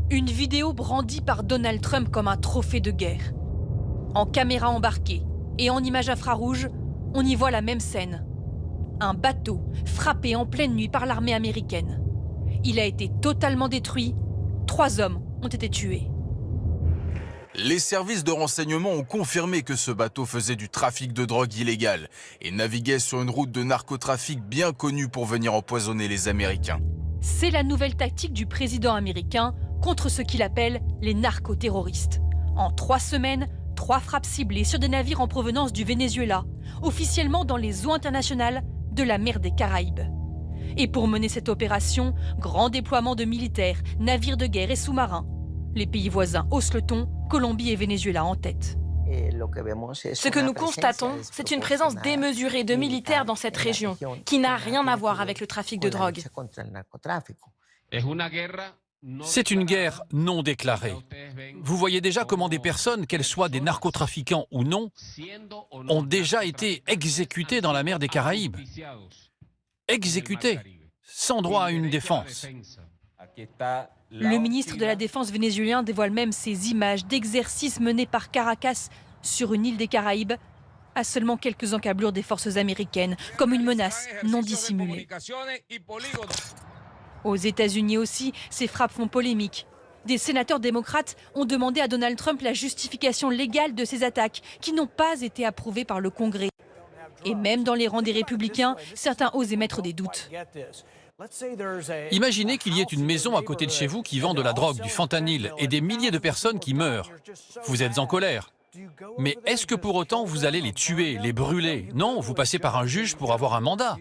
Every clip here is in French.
Une vidéo brandie par Donald Trump comme un trophée de guerre. En caméra embarquée et en images infrarouges, on y voit la même scène. Un bateau frappé en pleine nuit par l'armée américaine. Il a été totalement détruit. 3 hommes ont été tués. Les services de renseignement ont confirmé que ce bateau faisait du trafic de drogue illégale et naviguait sur une route de narcotrafic bien connue pour venir empoisonner les Américains. C'est la nouvelle tactique du président américain contre ce qu'il appelle les narcoterroristes. En 3 semaines, 3 frappes ciblées sur des navires en provenance du Venezuela, officiellement dans les eaux internationales de la mer des Caraïbes. Et pour mener cette opération, grand déploiement de militaires, navires de guerre et sous-marins. Les pays voisins haussent le ton, Colombie et Venezuela en tête. Ce que nous constatons, c'est une présence démesurée de militaires dans cette région, qui n'a rien à voir avec le trafic de drogue. C'est une guerre non déclarée. Vous voyez déjà comment des personnes, qu'elles soient des narcotrafiquants ou non, ont déjà été exécutées dans la mer des Caraïbes. Exécutées, sans droit à une défense. Le ministre de la Défense vénézuélien dévoile même ces images d'exercices menés par Caracas sur une île des Caraïbes, à seulement quelques encablures des forces américaines, comme une menace non dissimulée. Aux États-Unis aussi, ces frappes font polémique. Des sénateurs démocrates ont demandé à Donald Trump la justification légale de ces attaques, qui n'ont pas été approuvées par le Congrès. Et même dans les rangs des républicains, certains osent émettre des doutes. Imaginez qu'il y ait une maison à côté de chez vous qui vend de la drogue, du fentanyl, et des milliers de personnes qui meurent. Vous êtes en colère. Mais est-ce que pour autant vous allez les tuer, les brûler? Non, vous passez par un juge pour avoir un mandat.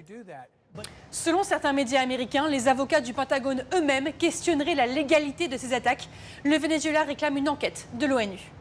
Selon certains médias américains, les avocats du Pentagone eux-mêmes questionneraient la légalité de ces attaques. Le Venezuela réclame une enquête de l'ONU.